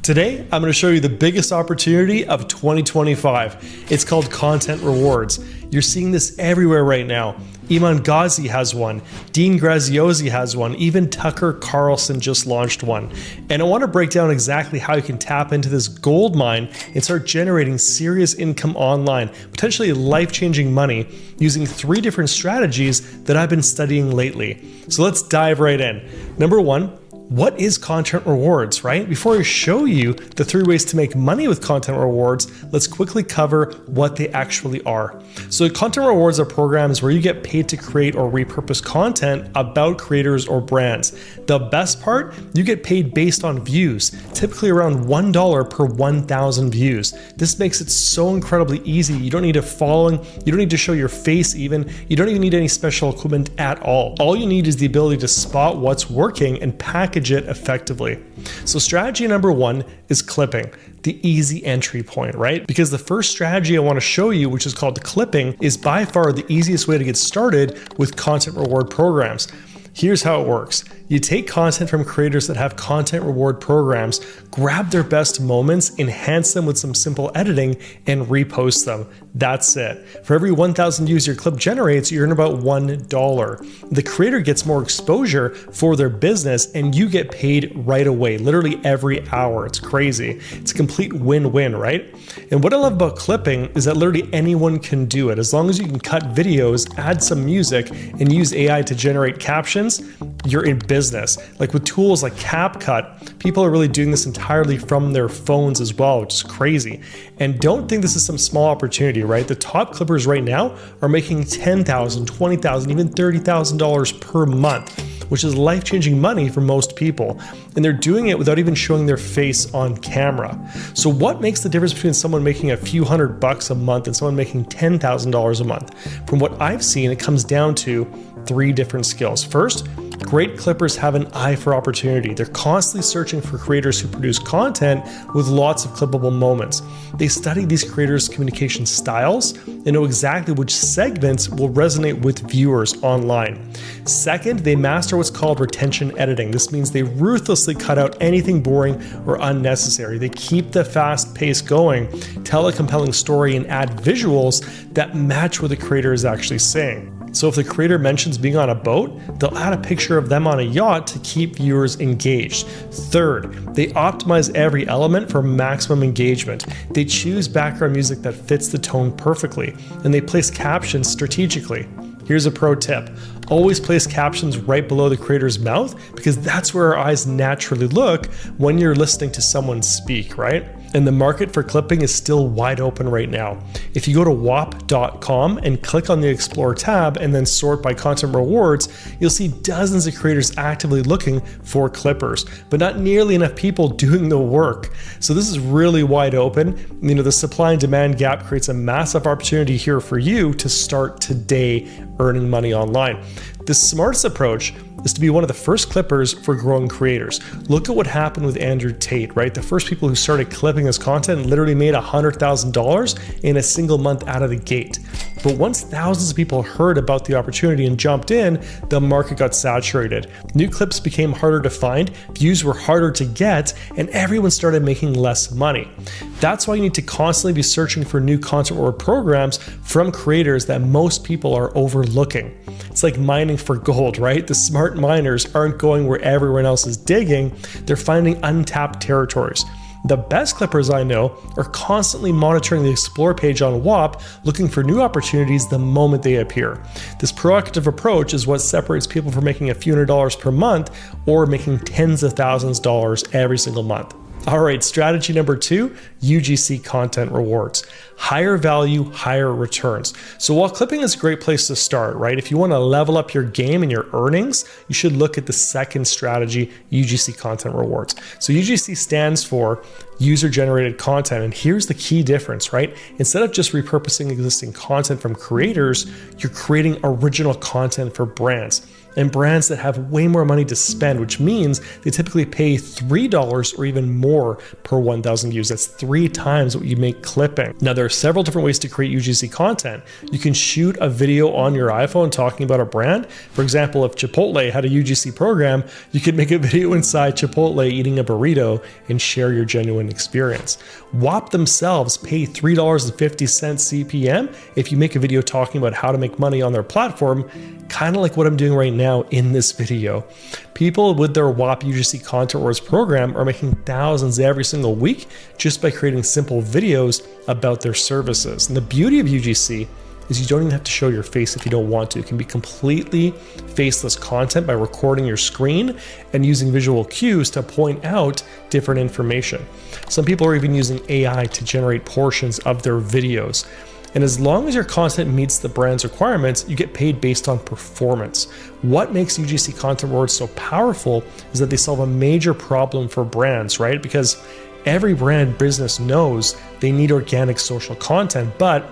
Today, I'm going to show you the biggest opportunity of 2025. It's called content rewards. You're seeing this everywhere right now. Iman Ghazi has one, Dean Graziosi has one, even Tucker Carlson just launched one. And I want to break down exactly how you can tap into this gold mine and start generating serious income online, potentially life-changing money, using 3 different strategies that I've been studying lately. So let's dive right in. Number 1, what is content rewards, right? Before I show you the 3 ways to make money with content rewards, let's quickly cover what they actually are. So content rewards are programs where you get paid to create or repurpose content about creators or brands. The best part, you get paid based on views, typically around $1 per 1,000 views. This makes it so incredibly easy. You don't need a following, you don't need to show your face even, you don't even need any special equipment at all. All you need is the ability to spot what's working and package it effectively. So strategy number 1 is clipping, the easy entry point, right? Because the first strategy I want to show you, which is called clipping, is by far the easiest way to get started with content reward programs. Here's how it works. You take content from creators that have content reward programs, grab their best moments, enhance them with some simple editing, and repost them. That's it. For every 1,000 views your clip generates, you earn about $1. The creator gets more exposure for their business, and you get paid right away, literally every hour. It's crazy. It's a complete win-win, right? And what I love about clipping is that literally anyone can do it. As long as you can cut videos, add some music, and use AI to generate captions, you're in business. Like with tools like CapCut, people are really doing this entirely from their phones as well, which is crazy. And don't think this is some small opportunity, right? The top clippers right now are making $10,000, $20,000, even $30,000 per month, which is life-changing money for most people. And they're doing it without even showing their face on camera. So what makes the difference between someone making a few $100 a month and someone making $10,000 a month? From what I've seen, it comes down to 3 different skills. First, great clippers have an eye for opportunity. They're constantly searching for creators who produce content with lots of clippable moments. They study these creators' communication styles and know exactly which segments will resonate with viewers online. Second, they master what's called retention editing. This means they ruthlessly cut out anything boring or unnecessary. They keep the fast pace going, tell a compelling story, and add visuals that match what the creator is actually saying. So if the creator mentions being on a boat, they'll add a picture of them on a yacht to keep viewers engaged. Third, they optimize every element for maximum engagement. They choose background music that fits the tone perfectly, and they place captions strategically. Here's a pro tip. Always place captions right below the creator's mouth, because that's where our eyes naturally look when you're listening to someone speak, right? And the market for clipping is still wide open right now. If you go to whop.com and click on the Explore tab and then sort by content rewards, you'll see dozens of creators actively looking for clippers, but not nearly enough people doing the work. So this is really wide open. You know, the supply and demand gap creates a massive opportunity here for you to start today earning money online. The smartest approach is to be one of the first clippers for growing creators. Look at what happened with Andrew Tate, right? The first people who started clipping his content literally made $100,000 in a single month out of the gate. But once thousands of people heard about the opportunity and jumped in, the market got saturated. New clips became harder to find, views were harder to get, and everyone started making less money. That's why you need to constantly be searching for new content reward programs from creators that most people are overlooking. It's like mining for gold, right? The smart miners aren't going where everyone else is digging, they're finding untapped territories. The best clippers I know are constantly monitoring the Explore page on Whop, looking for new opportunities the moment they appear. This proactive approach is what separates people from making a few $100s per month or making tens of thousands of dollars every single month. All right, strategy number 2, UGC content rewards. Higher value, higher returns. So while clipping is a great place to start, right? If you want to level up your game and your earnings, you should look at the second strategy, UGC content rewards. So UGC stands for user-generated content, and here's the key difference, right? Instead of just repurposing existing content from creators, you're creating original content for brands. and brands that have way more money to spend, which means they typically pay $3 or even more per 1,000 views. That's 3 times what you make clipping. Now, there are several different ways to create UGC content. You can shoot a video on your iPhone talking about a brand. For example, if Chipotle had a UGC program, you could make a video inside Chipotle eating a burrito and share your genuine experience. Whop themselves pay $3.50 CPM if you make a video talking about how to make money on their platform, kind of like what I'm doing right now in this video. People with their whop UGC Content Rewards program are making thousands every single week just by creating simple videos about their services. And the beauty of UGC is you don't even have to show your face if you don't want to. It can be completely faceless content by recording your screen and using visual cues to point out different information. Some people are even using AI to generate portions of their videos. And as long as your content meets the brand's requirements, you get paid based on performance. What makes UGC Content Rewards so powerful is that they solve a major problem for brands, right? Because every brand business knows they need organic social content, but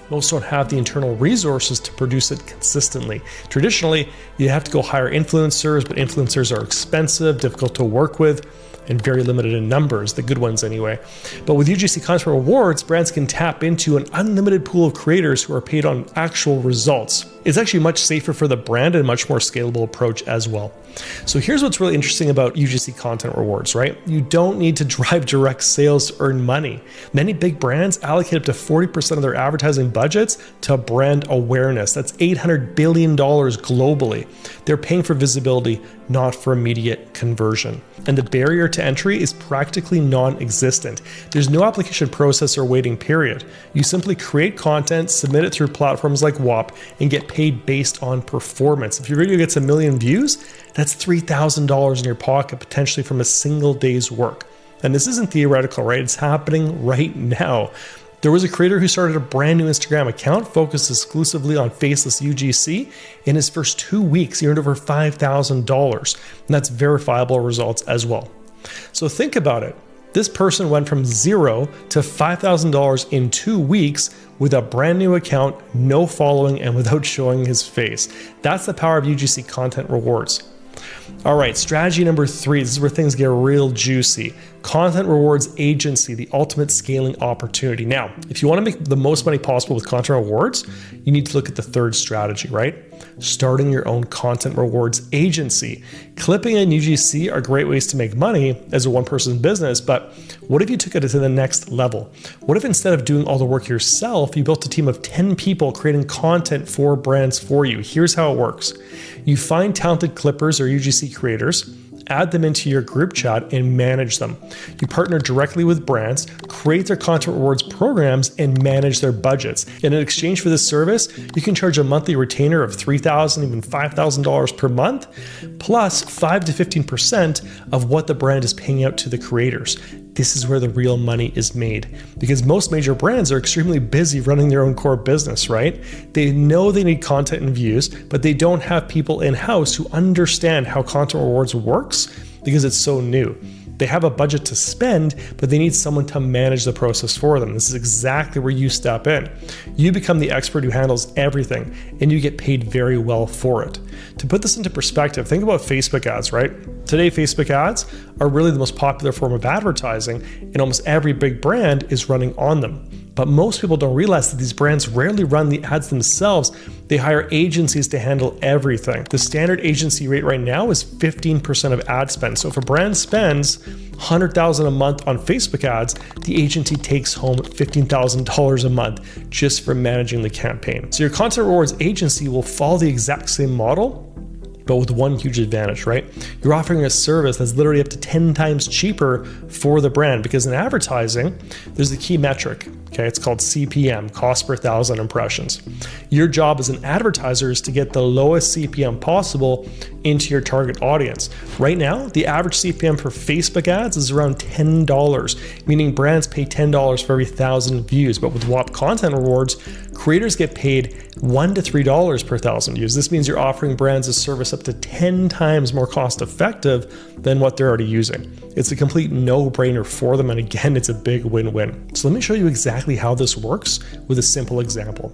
most don't have the internal resources to produce it consistently. Traditionally, you have to go hire influencers, but influencers are expensive, difficult to work with, and very limited in numbers, the good ones anyway. But with UGC Content Rewards, brands can tap into an unlimited pool of creators who are paid on actual results. It's actually much safer for the brand and a much more scalable approach as well. So here's what's really interesting about UGC Content Rewards, right? You don't need to drive direct sales to earn money. Many big brands allocate up to 40% of their advertising budgets to brand awareness. That's $800 billion globally. They're paying for visibility, not for immediate conversion. And the barrier to entry is practically non-existent. There's no application process or waiting period. You simply create content, submit it through platforms like whop, and get paid based on performance. If your video gets 1 million views, that's $3,000 in your pocket, potentially from a single day's work. And this isn't theoretical, right? It's happening right now. There was a creator who started a brand new Instagram account focused exclusively on faceless UGC. In his first 2 weeks, he earned over $5,000. And that's verifiable results as well. So think about it. This person went from $0 to $5,000 in 2 weeks with a brand new account, no following, and without showing his face. That's the power of UGC Content Rewards. All right, strategy number 3. This is where things get real juicy. Content Rewards Agency, the ultimate scaling opportunity. Now, if you want to make the most money possible with Content Rewards, you need to look at the third strategy, right? Starting your own Content Rewards Agency. Clipping and UGC are great ways to make money as a one-person business, but what if you took it to the next level? What if instead of doing all the work yourself, you built a team of 10 people creating content for brands for you? Here's how it works. You find talented clippers or UGC creators, add them into your group chat, and manage them. You partner directly with brands, create their content rewards programs, and manage their budgets. And in exchange for this service, you can charge a monthly retainer of $3,000, even $5,000 per month, plus 5 to 15% of what the brand is paying out to the creators. This is where the real money is made, because most major brands are extremely busy running their own core business, right? They know they need content and views, but they don't have people in-house who understand how content rewards works because it's so new. They have a budget to spend, but they need someone to manage the process for them. This is exactly where you step in. You become the expert who handles everything, and you get paid very well for it. To put this into perspective, think about Facebook ads, right? Today, Facebook ads are really the most popular form of advertising, and almost every big brand is running on them. But most people don't realize that these brands rarely run the ads themselves. They hire agencies to handle everything. The standard agency rate right now is 15% of ad spend. So if a brand spends $100,000 a month on Facebook ads, the agency takes home $15,000 a month just for managing the campaign. So your content rewards agency will follow the exact same model, but with one huge advantage, right? You're offering a service that's literally up to 10 times cheaper for the brand, because in advertising, there's a key metric, okay? It's called CPM, cost per 1,000 impressions. Your job as an advertiser is to get the lowest CPM possible into your target audience. Right now, the average CPM for Facebook ads is around $10, meaning brands pay $10 for every 1,000 views. But with whop Content Rewards, Creators get paid $1 to $3 per 1,000 views. This means you're offering brands a service up to 10 times more cost effective than what they're already using. It's a complete no-brainer for them, and again, it's a big win-win. So let me show you exactly how this works with a simple example.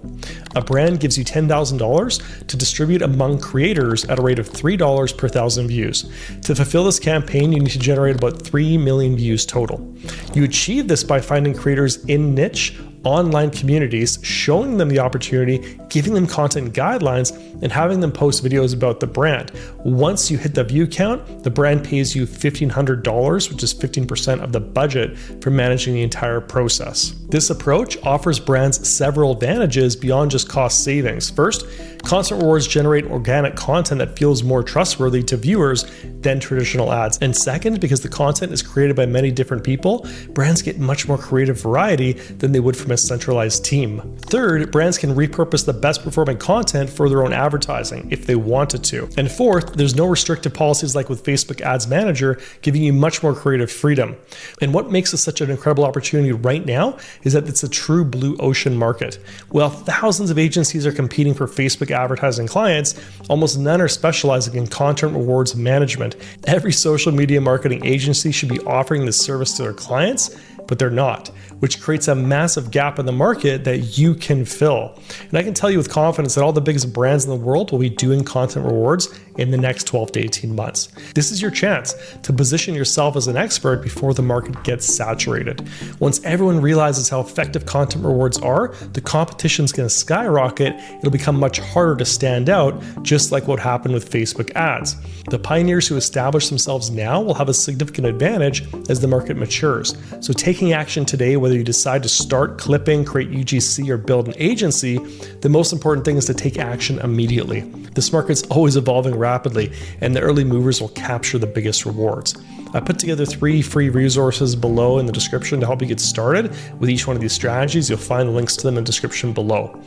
A brand gives you $10,000 to distribute among creators at a rate of $3 per 1,000 views. To fulfill this campaign, you need to generate about 3 million views total. You achieve this by finding creators in niche online communities, showing them the opportunity, giving them content guidelines, and having them post videos about the brand. Once you hit the view count, the brand pays you $1,500, which is 15% of the budget for managing the entire process. This approach offers brands several advantages beyond just cost savings. First, content rewards generate organic content that feels more trustworthy to viewers than traditional ads. And second, because the content is created by many different people, brands get much more creative variety than they would from a centralized team. Third, brands can repurpose the best performing content for their own advertising if they wanted to. And fourth, there's no restrictive policies like with Facebook Ads Manager, giving you much more creative freedom. And what makes this such an incredible opportunity right now is that it's a true blue ocean market. While thousands of agencies are competing for Facebook advertising clients, almost none are specializing in content rewards management. Every social media marketing agency should be offering this service to their clients, but they're not, which creates a massive gap in the market that you can fill. And I can tell you with confidence that all the biggest brands in the world will be doing content rewards in the next 12 to 18 months. This is your chance to position yourself as an expert before the market gets saturated. Once everyone realizes how effective content rewards are, the competition's going to skyrocket. It'll become much harder to stand out, just like what happened with Facebook ads. The pioneers who establish themselves now will have a significant advantage as the market matures. So taking action today, whether you decide to start clipping, create UGC, or build an agency, the most important thing is to take action immediately. This market's always evolving rapidly, and the early movers will capture the biggest rewards. I put together 3 free resources below in the description to help you get started with each one of these strategies. You'll find links to them in the description below.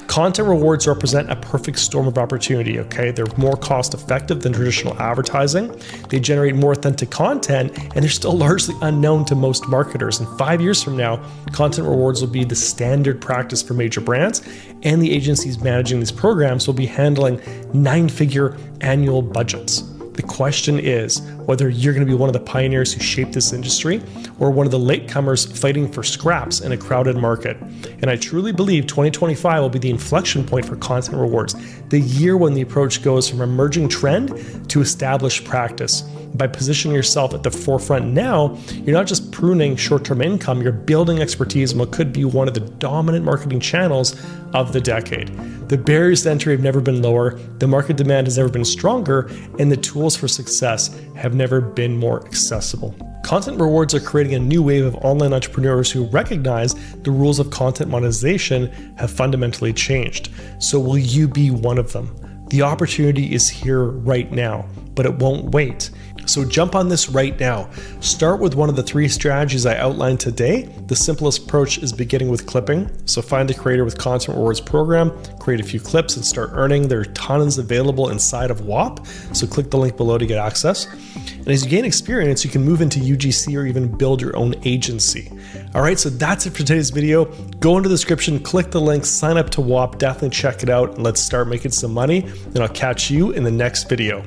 Content rewards represent a perfect storm of opportunity, okay? They're more cost effective than traditional advertising. They generate more authentic content, and they're still largely unknown to most marketers. And 5 years from now, content rewards will be the standard practice for major brands, and the agencies managing these programs will be handling 9-figure annual budgets. The question is whether you're going to be one of the pioneers who shaped this industry or one of the latecomers fighting for scraps in a crowded market. And I truly believe 2025 will be the inflection point for content rewards, the year when the approach goes from emerging trend to established practice. By positioning yourself at the forefront now, you're not just pruning short-term income, you're building expertise in what could be one of the dominant marketing channels of the decade. The barriers to entry have never been lower, the market demand has never been stronger, and the tools for success have never been more accessible. Content rewards are creating a new wave of online entrepreneurs who recognize the rules of content monetization have fundamentally changed. So will you be one of them? The opportunity is here right now, but it won't wait. So jump on this right now. Start with one of the 3 strategies I outlined today. The simplest approach is beginning with clipping. So find a creator with content rewards program, create a few clips, and start earning. There are tons available inside of whop. So click the link below to get access. And as you gain experience, you can move into UGC or even build your own agency. All right, so that's it for today's video. Go into the description, click the link, sign up to whop, definitely check it out, and let's start making some money. And I'll catch you in the next video.